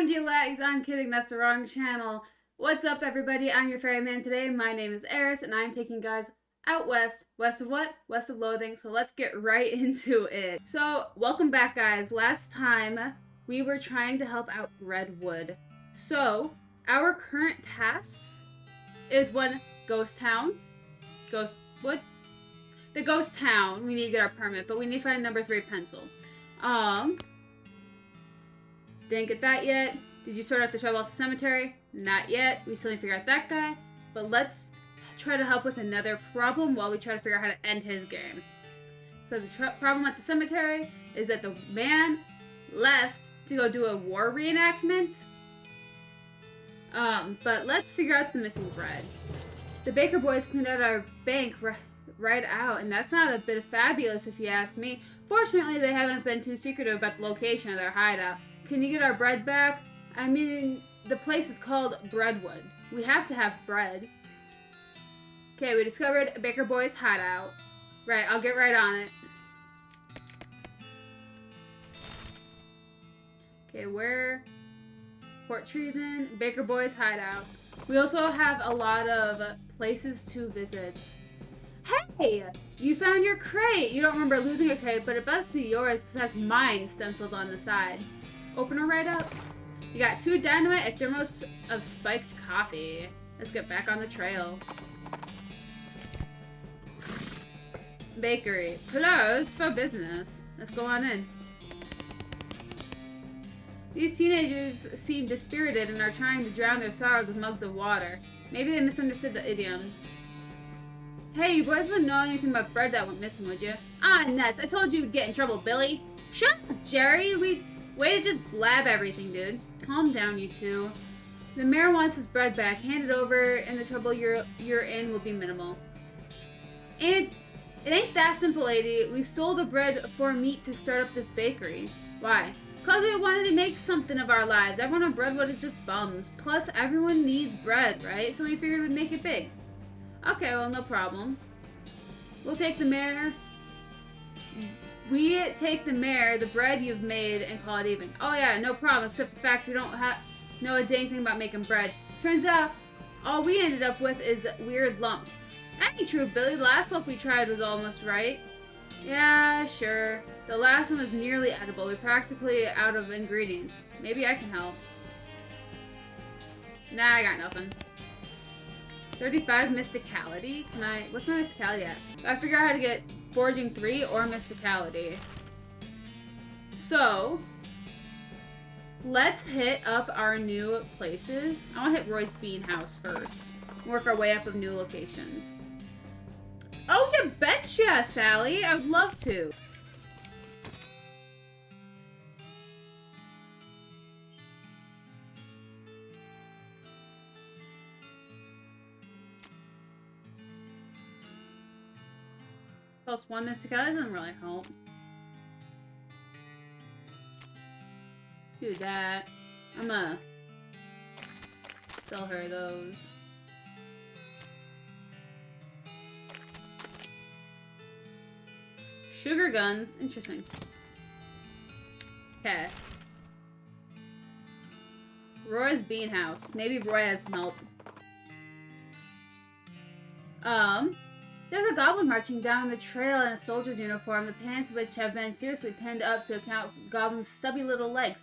OMG lags, I'm kidding, that's the wrong channel. What's up everybody, I'm your ferryman today. My name is Eris and I'm taking you guys out west. West of what? West of Loathing. So let's get right into it. So welcome back guys. Last time we were trying to help out Redwood. So our current tasks is one ghost town. The ghost town. We need to get our permit, but we need to find number 3 pencil. Didn't get that yet. Did you sort out the trouble at the cemetery? Not yet. We still need to figure out that guy. But let's try to help with another problem while we try to figure out how to end his game. Because the problem at the cemetery is that the man left to go do a war reenactment. But let's figure out the missing bread. The Baker boys cleaned out our bank right out, and that's not a bit of fabulous if you ask me. Fortunately, they haven't been too secretive about the location of their hideout. Can you get our bread back? I mean, the place is called Breadwood. We have to have bread. Okay, we discovered a Baker boys hideout. Right, I'll get right on it. Okay, where? Port Treason, Baker boys hideout. We also have a lot of places to visit. Hey! You found your crate! You don't remember losing a crate, but it must be yours because it has mine stenciled on the side. Open her right up. You got 2 dynamite, a thermos of spiked coffee. Let's get back on the trail. Bakery. Closed for business. Let's go on in. These teenagers seem dispirited and are trying to drown their sorrows with mugs of water. Maybe they misunderstood the idiom. Hey, you boys wouldn't know anything about bread that went missing, would you? Ah, nuts. I told you you'd get in trouble, Billy. Shut up, Jerry. Way to just blab everything, dude. Calm down, you two. The mayor wants his bread back. Hand it over, and the trouble you're in will be minimal. And it ain't that simple, lady. We stole the bread for meat to start up this bakery. Why? Because we wanted to make something of our lives. Everyone on Breadwood is just bums. Plus, everyone needs bread, right? So we figured we'd make it big. Okay, well, no problem. We'll take the mayor. We take the mayor, the bread you've made, and call it even. Oh yeah, no problem, except the fact we don't know a dang thing about making bread. Turns out, all we ended up with is weird lumps. That ain't true, Billy. The last loaf we tried was almost right. Yeah, sure. The last one was nearly edible. We're practically out of ingredients. Maybe I can help. Nah, I got nothing. 35 mysticality? What's my mysticality at? I figure out how to get foraging 3 or mysticality. So, let's hit up our new places. I want to hit Roy's Bean House first. Work our way up of new locations. Oh, you betcha, Sally. I would love to. Plus 1 mysticality doesn't really help. Do that. I'm gonna sell her those. Sugar guns. Interesting. Okay. Roy's Bean House. Maybe Roy has some help. There's a goblin marching down the trail in a soldier's uniform, the pants of which have been seriously pinned up to account for the goblin's stubby little legs.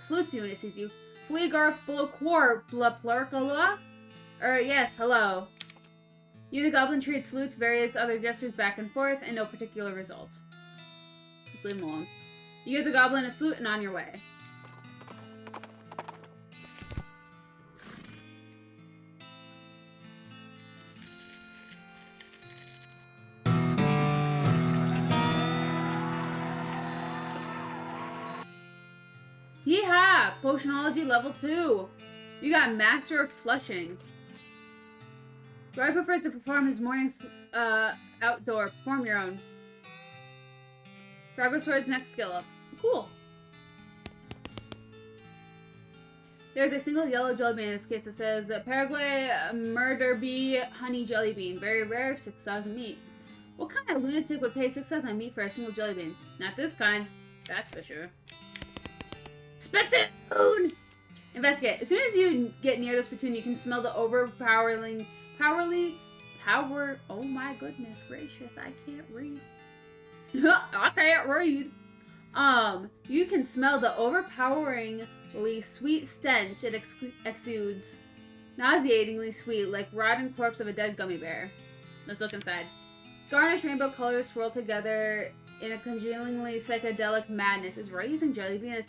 Salutes you when it sees you. Fleagark Bloquar Blaplarkala? Yes, hello. You, the goblin, treat salutes, various other gestures back and forth, and no particular result. Let's leave him alone. You give the goblin a salute and on your way. Yeehaw! Potionology level 2. You got Master of Flushing. Roy prefers to perform his mornings outdoor. Perform your own. Progress towards next skill up. Cool. There's a single yellow jellybean in this case that says the Paraguay Murderbee honey jellybean. Very rare, 6,000 meat. What kind of lunatic would pay 6,000 meat for a single jellybean? Not this kind. That's for sure. Spittoon! Investigate. As soon as you get near this platoon, you can smell the overpowering power. Oh my goodness gracious, I can't read. I can't read. You can smell the overpoweringly sweet stench it exudes. Nauseatingly sweet, like rotten corpse of a dead gummy bear. Let's look inside. Garnished rainbow colors swirl together in a congealingly psychedelic madness. Is Roy using Jellybean as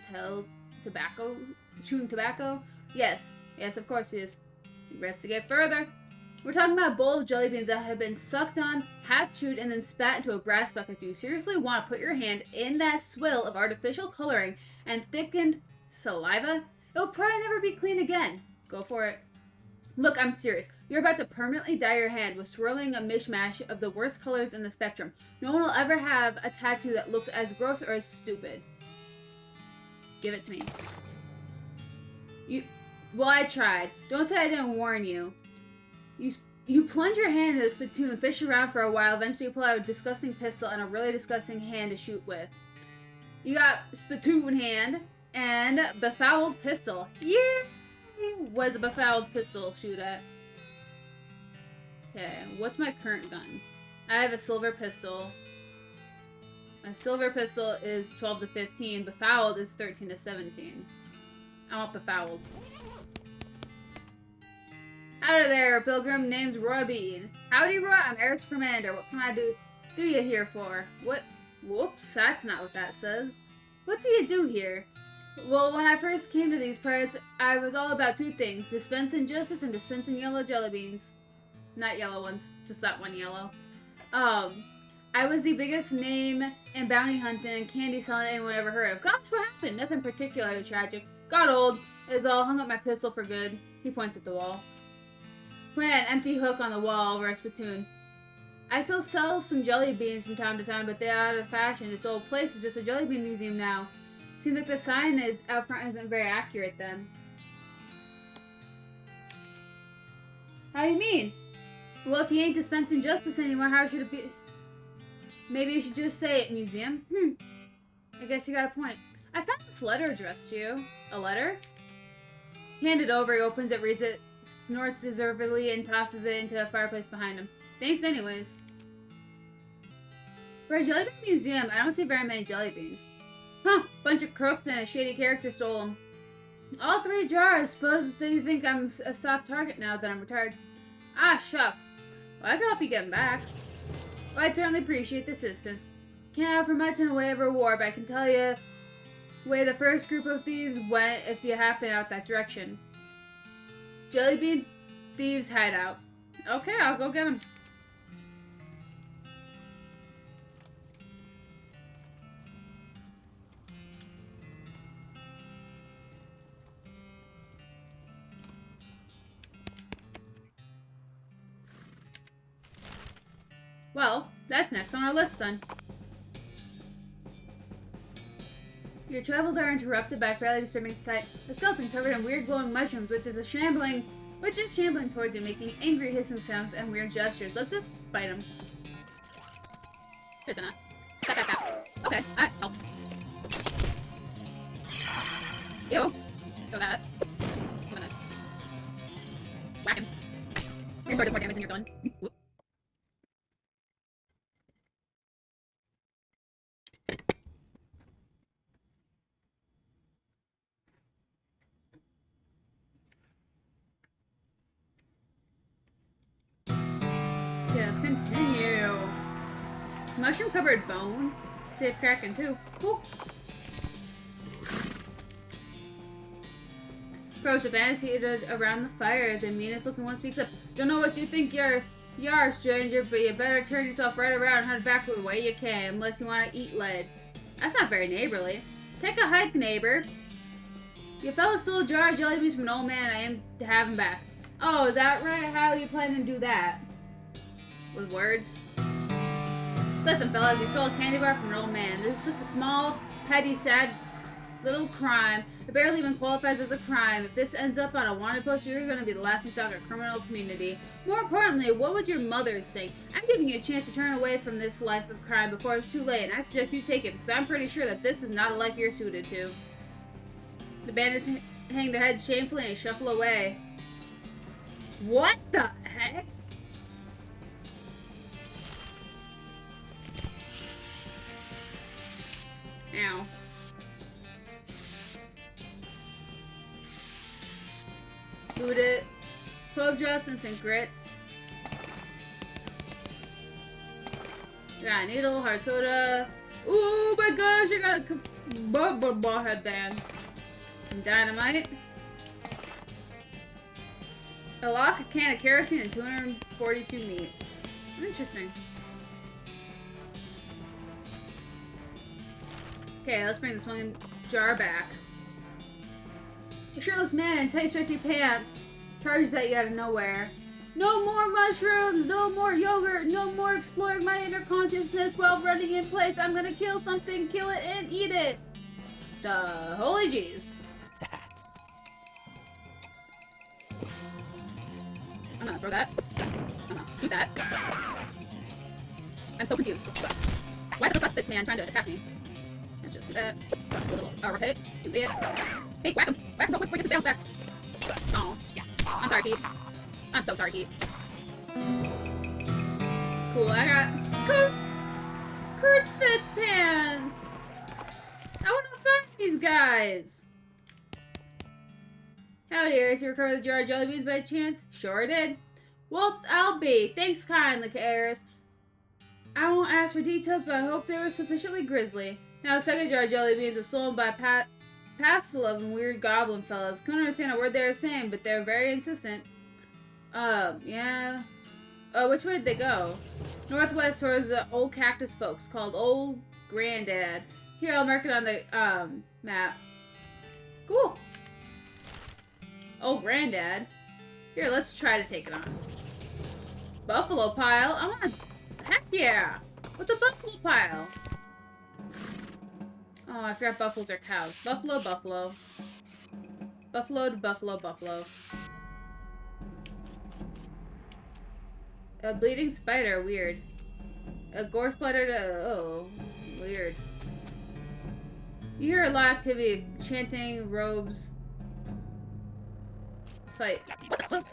chewing tobacco? Yes, of course he is. Investigate further. We're talking about a bowl of jellybeans that have been sucked on, half chewed, and then spat into a brass bucket. Do you seriously want to put your hand in that swill of artificial coloring and thickened saliva? It'll probably never be clean again. Go for it. Look, I'm serious. You're about to permanently dye your hand with swirling a mishmash of the worst colors in the spectrum. No one will ever have a tattoo that looks as gross or as stupid. Give it to me. Well, I tried. Don't say I didn't warn you. You plunge your hand into the spittoon, fish around for a while, eventually you pull out a disgusting pistol and a really disgusting hand to shoot with. You got spittoon hand and befouled pistol. Yeah! What does a befouled pistol shoot at? Okay, what's my current gun? I have a silver pistol. A silver pistol is 12 to 15. Befouled is 13 to 17. I want befouled. Howdy there, pilgrim. Name's Murderbee. Howdy, Roy. I'm Eric's commander. What can I do you here for? What? Whoops, that's not what that says. What do you do here? Well, when I first came to these parts, I was all about two things. Dispensing justice and dispensing yellow jellybeans. Not yellow ones, just that one yellow. I was the biggest name in bounty hunting and candy selling anyone ever heard of. Gosh, what happened? Nothing particularly tragic. Got old. Is all. Hung up my pistol for good. He points at the wall. Put an empty hook on the wall over a spittoon. I still sell some jelly beans from time to time, but they're out of fashion. This old place is just a jelly bean museum now. Seems like the sign out front isn't very accurate then. How do you mean? Well, if you ain't dispensing justice anymore, how should it be? Maybe you should just say museum? I guess you got a point. I found this letter addressed to you. A letter? Hand it over, he opens it, reads it, snorts deservedly, and tosses it into a fireplace behind him. Thanks anyways. For a jelly bean museum, I don't see very many jelly beans. Huh, bunch of crooks and a shady character stole them. All 3 jars. Suppose they think I'm a soft target now that I'm retired. Ah, shucks. Well, I could help you get them back. Well, I'd certainly appreciate the assistance. Can't offer much in the way of reward, but I can tell you where the first group of thieves went if you happen out that direction. Jellybean thieves hideout. Okay, I'll go get them. Well, that's next on our list then. Your travels are interrupted by a fairly disturbing sight. A skeleton covered in weird glowing mushrooms, which is shambling towards you, making angry hissing sounds and weird gestures. Let's just fight him. Prisoner. Okay, that helps. Ew. Go that. I'm gonna whack him. Your sword does more damage than your gun. Whoop. Continue. Mushroom covered bone. Safe cracking too. Cool. Approach the band seated around the fire. The meanest looking one speaks up. Don't know what you think you are, stranger, but you better turn yourself right around and head back the way you came, unless you want to eat lead. That's not very neighborly. Take a hike, neighbor. You fella stole a jar of jelly beans from an old man. I aim to have him back. Oh, is that right? How are you planning to do that? With words? Listen, fellas, you stole a candy bar from an old man. This is such a small, petty, sad little crime. It barely even qualifies as a crime. If this ends up on a wanted poster, you're going to be the laughingstock of the criminal community. More importantly, what would your mother say? I'm giving you a chance to turn away from this life of crime before it's too late, and I suggest you take it, because I'm pretty sure that this is not a life you're suited to. The bandit's hang their heads shamefully and shuffle away. What the heck? Ow. Boot it. Clove drops, instant grits. Got a needle, hard soda. Oh my gosh, I got a ball headband. Some dynamite. A lock, a can of kerosene, and 242 meat. Interesting. Okay, let's bring this one jar back. A shirtless man in tight, stretchy pants charges at you out of nowhere. No more mushrooms! No more yogurt! No more exploring my inner consciousness while running in place! I'm gonna kill something, kill it, and eat it! The holy jeez. I'm gonna throw that. I'm gonna shoot that. I'm so confused. Why the fuck this man trying to attack me? Let's just do that. Do a little power hit. Do it. Hey, whack him! Whack him real quick before he gets his bounce back. Oh. I'm sorry, Pete. I'm so sorry, Pete. Cool, I got Kurt's Fits pants! I wanna find these guys! Howdy, Eris. You recovered the jar of jellybeans by chance? Sure did. Well, I'll be. Thanks kindly, Eris. I won't ask for details, but I hope they were sufficiently grisly. Now, the second jar of jellybeans was stolen by Pastel and weird goblin fellas. Couldn't understand a word they were saying, but they were very insistent. Yeah. Which way did they go? Northwest towards the old cactus folks called Old Granddad. Here, I'll mark it on the, map. Cool. Old Granddad. Here, let's try to take it on. Buffalo pile? I want a... Heck yeah! What's a buffalo pile? Oh, I forgot buffaloes are cows. Buffalo, buffalo. Buffalo to buffalo, buffalo. A bleeding spider, weird. A gore splatter to... Oh, weird. You hear a lot of activity. Chanting, robes. Let's fight. What the fuck?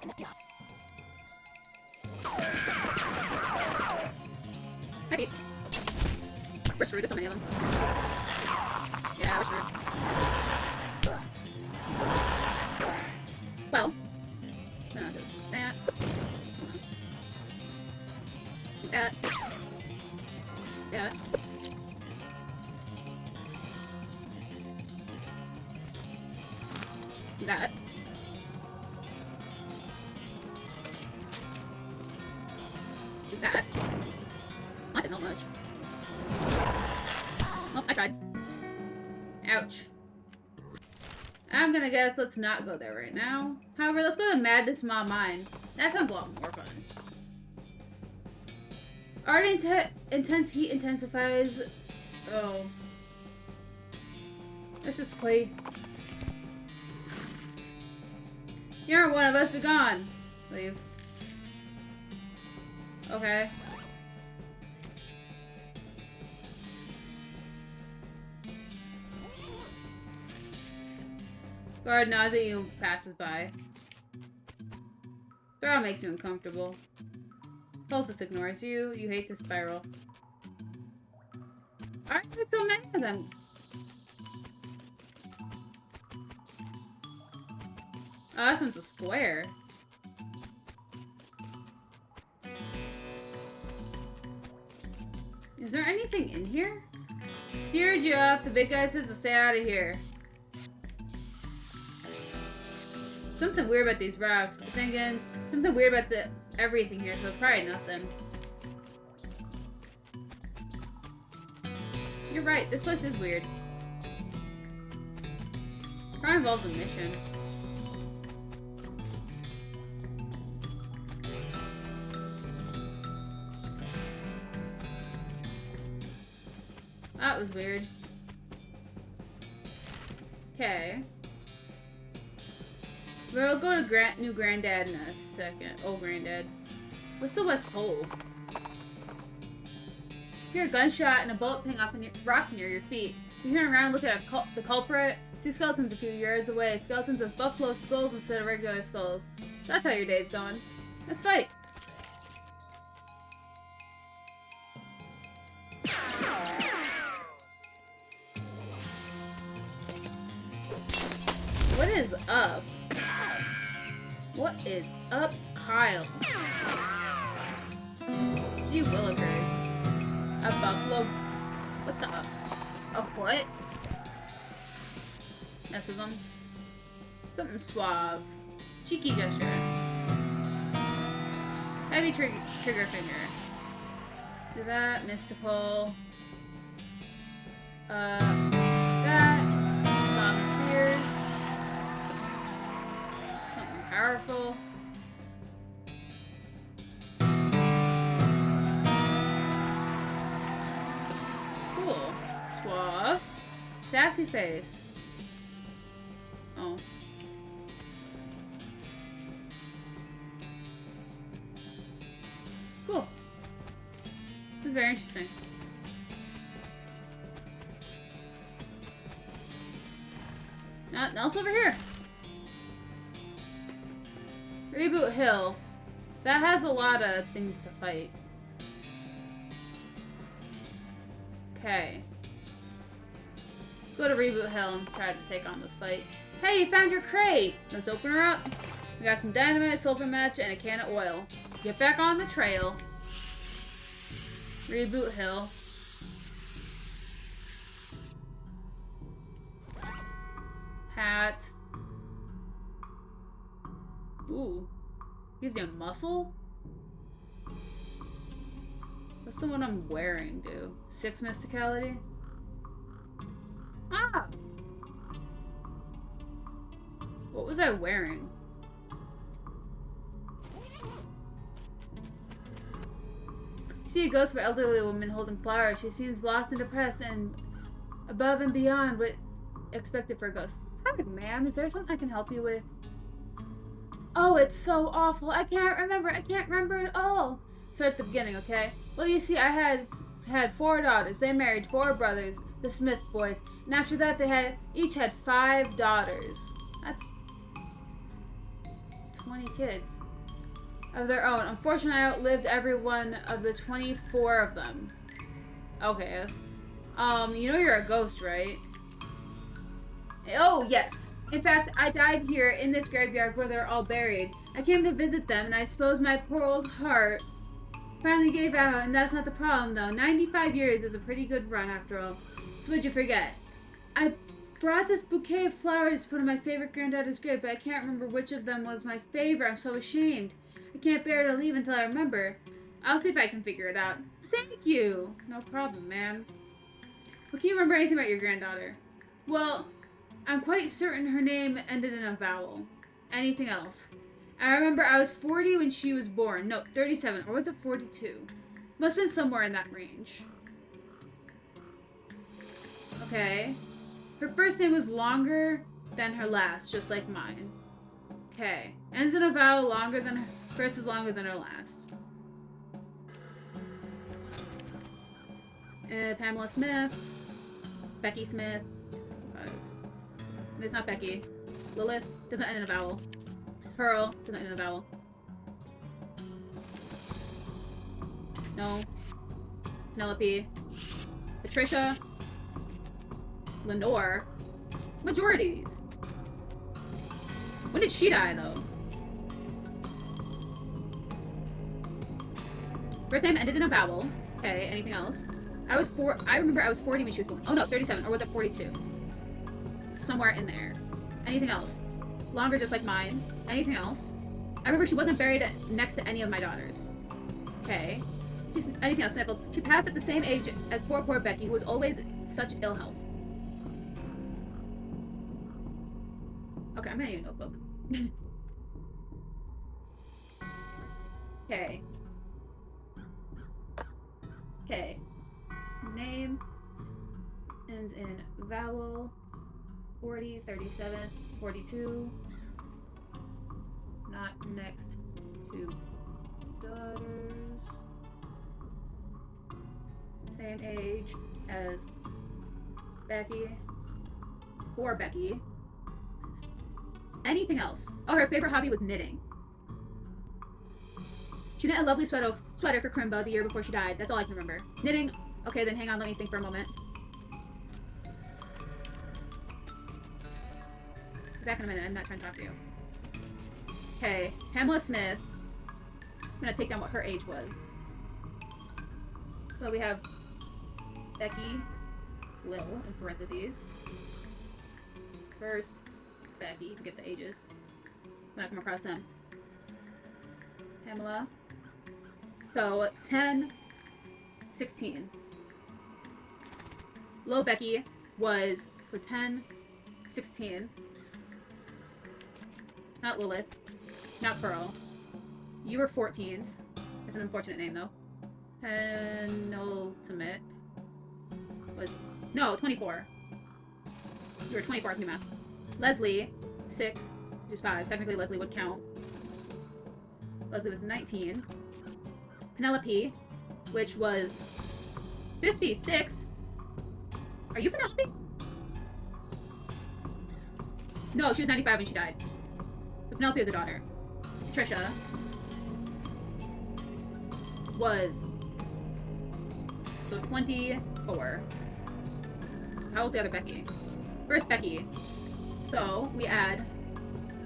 Hi, Pete. We're screwed. There's so many of them. Yeah, we're screwed. Well. No, just that. That. That. That. That. I didn't know much. Well, I tried. Ouch. I'm gonna guess let's not go there right now. However, let's go to Madness Mob Mine. That sounds a lot more fun. Ardent intense heat intensifies. Oh. Let's just play. You aren't one of us, be gone. Leave. Okay. Guard nods at you and passes by. Spiral makes you uncomfortable. Cultist ignores you. You hate the spiral. Why are there so many of them? Oh, this one's a square. Is there anything in here? Steered you off. The big guy says to stay out of here. Something weird about these rocks, but then again, something weird about everything here, so it's probably nothing. You're right, this place is weird. Probably involves a mission. That was weird. Okay. We'll go to New Granddad in a second. Old Granddad. What's the West Pole? You hear a gunshot and a bullet ping off a rock near your feet. You turn around and look at the culprit. See skeletons a few yards away. Skeletons with buffalo skulls instead of regular skulls. So that's how your day's going. Let's fight. What is up? What is up, Kyle? Gee willikers. A buffalo. What the? A what? Mess with them. Something suave. Cheeky gesture. Heavy trigger finger. See that? Mystical. That. Song of Spears. Something powerful. Cool. Suave. Sassy face. Oh. Cool. This is very interesting. Nothing else over here. Reboot Hill. That has a lot of things to fight. Okay. Let's go to Reboot Hill and try to take on this fight. Hey, you found your crate! Let's open her up. We got some dynamite, sulfur match, and a can of oil. Get back on the trail. Reboot Hill. Hat. Ooh. Gives you a muscle? What's the one I'm wearing do? 6 mysticality? Ah! What was I wearing? See a ghost of an elderly woman holding flowers. She seems lost and depressed and above and beyond what expected for a ghost. Hi, ma'am. Is there something I can help you with? Oh, it's so awful. I can't remember at all. Start at the beginning, okay? Well, you see, I had 4 daughters. They married 4 brothers, the Smith boys. And after that, they each had 5 daughters. That's 20 kids of their own. Unfortunately, I outlived every one of the 24 of them. Okay, yes. You know you're a ghost, right? Oh, yes. In fact, I died here in this graveyard where they're all buried. I came to visit them, and I suppose my poor old heart finally gave out, and that's not the problem, though. 95 years is a pretty good run, after all. So what'd you forget? I brought this bouquet of flowers to put on my favorite granddaughter's grave, but I can't remember which of them was my favorite. I'm so ashamed. I can't bear to leave until I remember. I'll see if I can figure it out. Thank you! No problem, ma'am. Well, can you remember anything about your granddaughter? Well, I'm quite certain her name ended in a vowel. Anything else? I remember I was 40 when she was born. No, 37. Or was it 42? Must have been somewhere in that range. Okay. Her first name was longer than her last, just like mine. Okay. Ends in a vowel longer than her first is longer than her last. Pamela Smith. Becky Smith. It's not Becky. Lilith doesn't end in a vowel. Pearl doesn't end in a vowel. No. Penelope. Patricia. Lenore. Majorities. When did she die, though? First name ended in a vowel. Okay, anything else? I remember I was 40 when she was born. Oh no, 37. Or was it 42? Somewhere in there. Anything else? Longer just like mine. Anything else? I remember she wasn't buried next to any of my daughters. Okay. Anything else? Sniffles. She passed at the same age as poor Becky, who was always such ill health. Okay, I'm gonna need a notebook. Okay. Okay. Name ends in vowel. 40, 37, 42. Not next to daughters. Same age as Becky. Poor Becky. Anything else? Oh, her favorite hobby was knitting. She knit a lovely sweater for Crimba the year before she died. That's all I can remember. Knitting. Okay, then hang on. Let me think for a moment. Be back in a minute. I'm not trying to talk to you. Okay, Pamela Smith. I'm gonna take down what her age was. So we have Becky, Lil, in parentheses. First, Becky, to get the ages. When I come across them. Pamela. So, 10, 16. Low Becky was, so 10, 16. Not Lilith. Not Pearl. You were 14. That's an unfortunate name, though. Penultimate was... No, 24. You were 24, I can do math. Leslie, 6, which is 5. Technically, Leslie would count. Leslie was 19. Penelope, which was 56. Are you Penelope? No, she was 95 when she died. So Penelope is a daughter. Patricia was... So 24. How old's the other Becky? First Becky. So we add...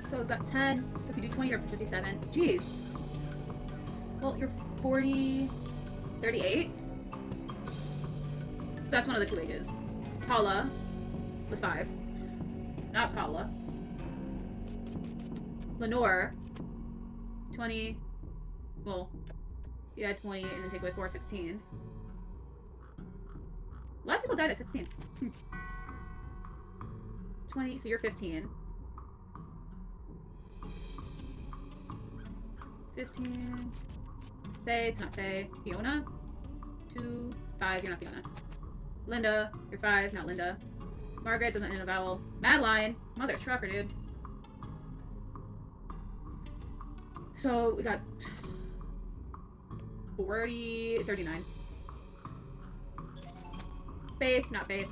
So we've got 10. So if you do 20, you're up to 57. Jeez. Well, you're 40... 38? That's one of the two ages. Paula was 5. Not Paula. Lenore, 20. Well, you add 20 and then take away 4, 16. A lot of people died at 16. 20, so you're 15. 15. Faye, it's not Faye. Fiona, 2, 5, you're not Fiona. Linda, you're 5, not Linda. Margaret doesn't end a vowel. Madeline, mother trucker, dude. So we got 40, 39. Faith, not Faith.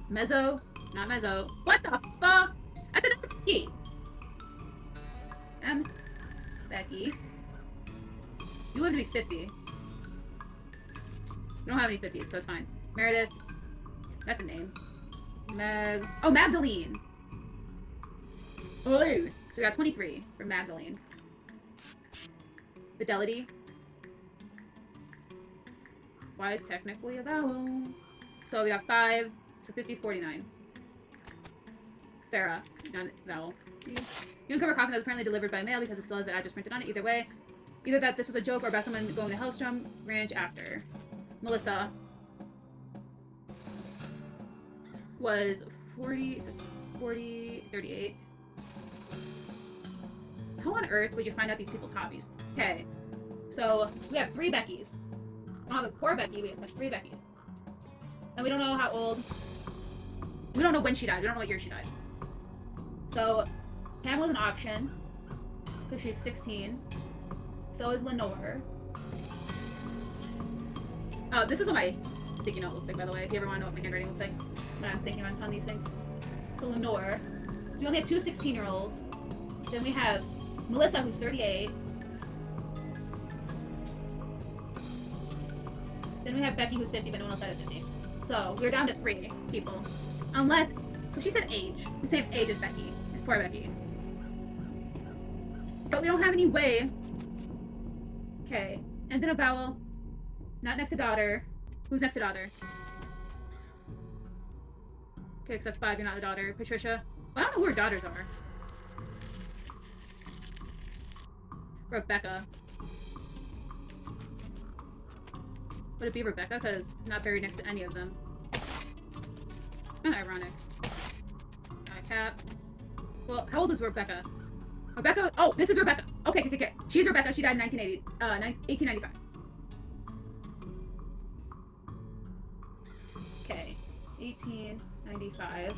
Mezzo, not Mezzo. What the fuck? That's another Becky. Becky. You live to be 50. You don't have any 50s, so it's fine. Meredith. That's a name. Oh, Magdalene. Oh. So we got 23 for Magdalene. Fidelity. Y is technically a vowel. So we got 5. So 50 is 49. Farah. Not a vowel. You uncover a coffin that was apparently delivered by mail because it still has the address printed on it. Either way. Either that this was a joke or about someone going to Hellstrom Ranch after. Melissa was 40, so 40, 38. How on earth would you find out these people's hobbies? Okay, so we have 3 Beckys. We don't have a poor Becky, we have 3 Beckys. And we don't know how old, we don't know when she died, we don't know what year she died. So, Pamela's an option, because she's 16. So is Lenore. Oh, this is what my sticky note looks like, by the way, if you ever want to know what my handwriting looks like when I'm thinking on these things. So Lenore. So we only have 2 16-year-olds. Then we have Melissa, who's 38. Then we have Becky, who's 50, but no one else had a 50. So we're down to 3 people. Unless, well, she said age. The same age as Becky. It's poor Becky. But we don't have any way. Okay. Ends in a vowel. Not next to daughter. Who's next to daughter? Okay, because that's 5, you're not a daughter. Patricia. Well, I don't know who her daughters are. Rebecca. Would it be Rebecca? Because not buried next to any of them. Kind of ironic. Got a cap. Well, how old is Rebecca? Rebecca? Oh, this is Rebecca. Okay. She's Rebecca. She died in 1895. Okay. 1895.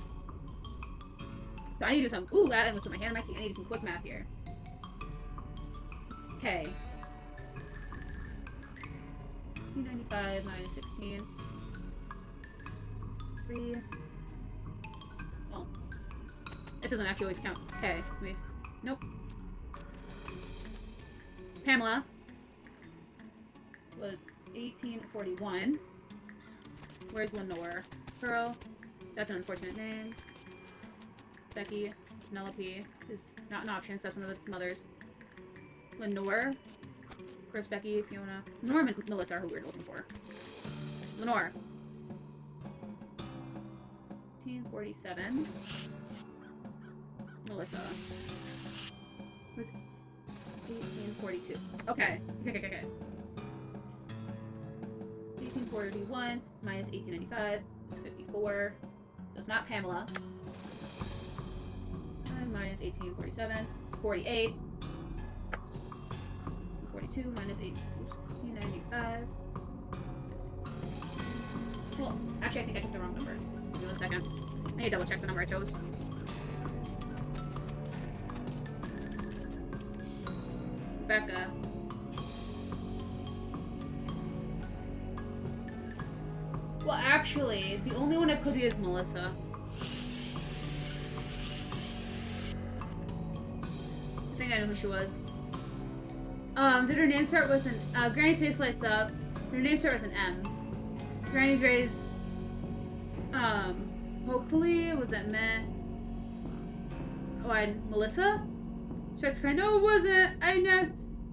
So I need to do some... Ooh, that almost put my hand on my teeth. I need to do some quick math here. Okay. 1895 minus 16. 3. Oh. It doesn't actually always count. Okay, wait. Nope. Pamela was 1841. Where's Lenore? Pearl. That's an unfortunate name. Becky. Penelope is not an option, so that's one of the mothers. Lenore. Of course, Becky, if you wanna. Lenore and Melissa are who we're looking for. Lenore. 1847. Melissa. Was 1842. Okay. Okay. 1841 minus 1895 is 54. So it's not Pamela. And minus 1847 is 48. 42 minus 1895. Well, actually, I think I took the wrong number. Give me 1 second. I need to double check the number I chose. Becca. Well, actually, the only one it could be is Melissa. I think I know who she was. Did her name start with an, Granny's face lights up. Did her name start with an M? Granny's raised, hopefully, was it meh? Oh, Melissa? Starts crying, no, it wasn't,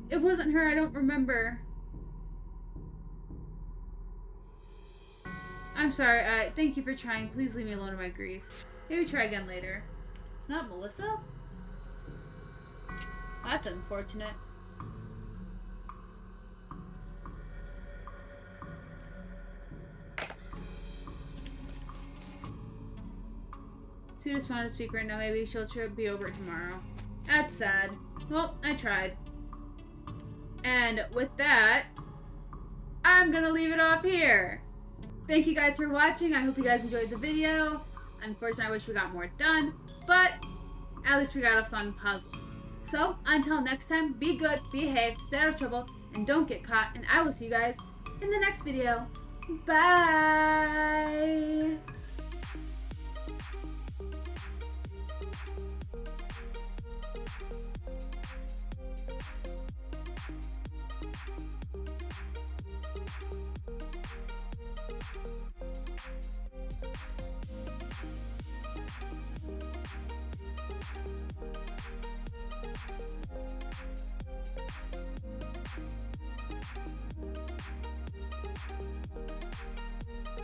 it wasn't her, I don't remember. I'm sorry, thank you for trying, please leave me alone in my grief. Maybe try again later. It's not Melissa? That's unfortunate. Sue just wanted to speak right now. Maybe she'll be over tomorrow. That's sad. Well, I tried. And with that, I'm gonna leave it off here. Thank you guys for watching. I hope you guys enjoyed the video. Unfortunately, I wish we got more done, but at least we got a fun puzzle. So, until next time, be good, behave, stay out of trouble, and don't get caught, and I will see you guys in the next video. Bye!